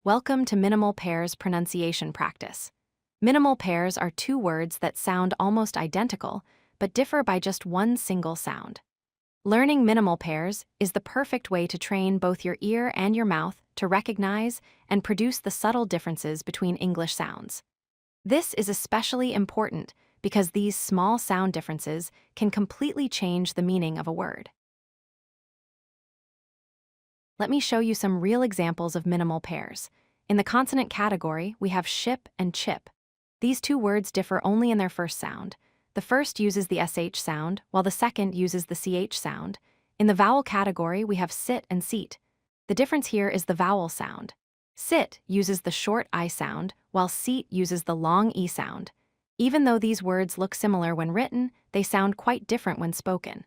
Welcome to minimal pairs pronunciation practice. Minimal pairs are two words that sound almost identical, but differ by just one single sound. Learning minimal pairs is the perfect way to train both your ear and your mouth to recognize and produce the subtle differences between English sounds. This is especially important because these small sound differences can completely change the meaning of a word. Let me show you some real examples of minimal pairs. In the consonant category, we have ship and chip. These two words differ only in their first sound. The first uses the SH sound, while the second uses the CH sound. In the vowel category, we have sit and seat. The difference here is the vowel sound. Sit uses the short I sound, while seat uses the long E sound. Even though these words look similar when written, they sound quite different when spoken.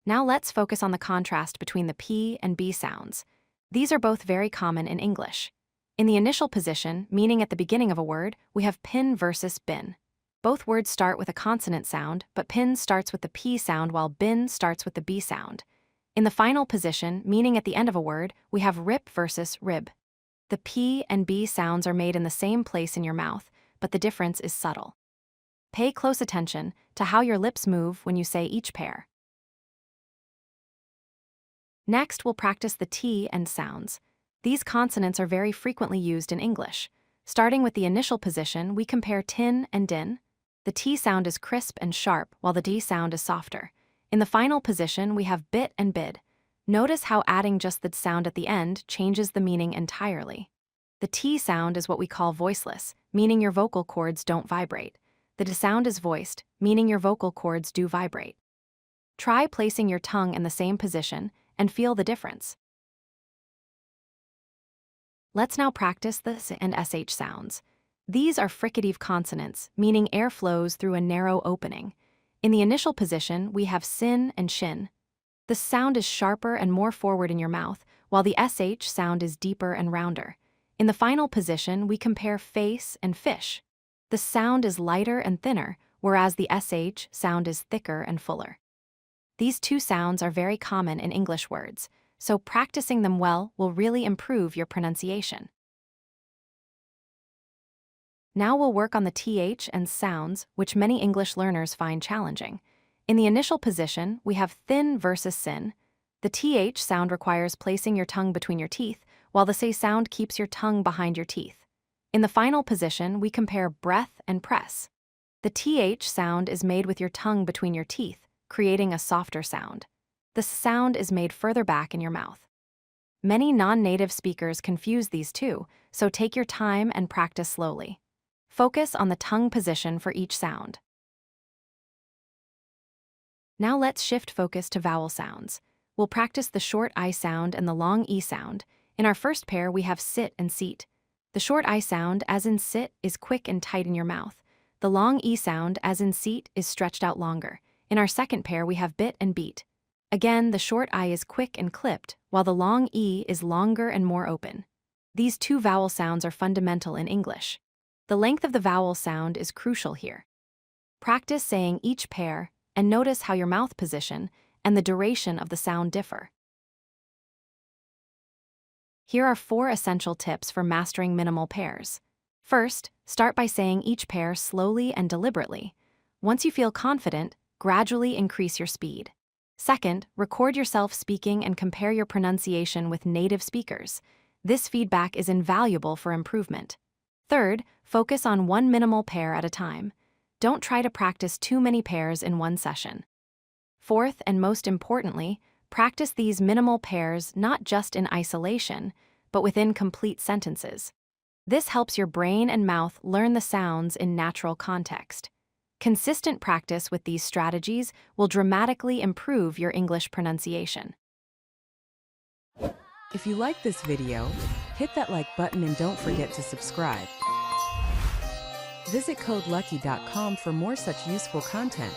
Now let's focus on the contrast between the P and B sounds. These are both very common in English. In the initial position, meaning at the beginning of a word, we have pin versus bin. Both words start with a consonant sound, but pin starts with the P sound while bin starts with the B sound. In the final position, meaning at the end of a word, we have rip versus rib. The P and B sounds are made in the same place in your mouth, but the difference is subtle. Pay close attention to how your lips move when you say each pair. Next, we'll practice the T and sounds. These consonants are very frequently used in English. Starting with the initial position, we compare tin and din. The T sound is crisp and sharp, while the D sound is softer. In the final position, we have bit and bid. Notice how adding just the sound at the end changes the meaning entirely. The T sound is what we call voiceless, meaning your vocal cords don't vibrate. The D sound is voiced, meaning your vocal cords do vibrate. Try placing your tongue in the same position and feel the difference. Let's now practice the S and SH sounds. These are fricative consonants, meaning air flows through a narrow opening. In the initial position, we have sin and shin. The sound is sharper and more forward in your mouth, while the SH sound is deeper and rounder. In the final position, we compare face and fish. The sound is lighter and thinner, whereas the SH sound is thicker and fuller. These two sounds are very common in English words, so practicing them well will really improve your pronunciation. Now we'll work on the TH and sounds, which many English learners find challenging. In the initial position, we have thin versus sin. The TH sound requires placing your tongue between your teeth, while the say sound keeps your tongue behind your teeth. In the final position, we compare breath and press. The TH sound is made with your tongue between your teeth, creating a softer sound. The sound is made further back in your mouth. Many non-native speakers confuse these two, so take your time and practice slowly. Focus on the tongue position for each sound. Now let's shift focus to vowel sounds. We'll practice the short I sound and the long E sound. In our first pair, we have sit and seat. The short I sound, as in sit, is quick and tight in your mouth. The long E sound, as in seat, is stretched out longer. In our second pair, we have bit and beat. Again, the short I is quick and clipped, while the long E is longer and more open. These two vowel sounds are fundamental in English. The length of the vowel sound is crucial here. Practice saying each pair and notice how your mouth position and the duration of the sound differ. Here are 4 essential tips for mastering minimal pairs. First, start by saying each pair slowly and deliberately. Once you feel confident, gradually increase your speed. Second, record yourself speaking and compare your pronunciation with native speakers. This feedback is invaluable for improvement. Third, focus on one minimal pair at a time. Don't try to practice too many pairs in one session. Fourth, and most importantly, practice these minimal pairs not just in isolation, but within complete sentences. This helps your brain and mouth learn the sounds in natural context. Consistent practice with these strategies will dramatically improve your English pronunciation. If you like this video, hit that like button and don't forget to subscribe. Visit codelucky.com for more such useful content.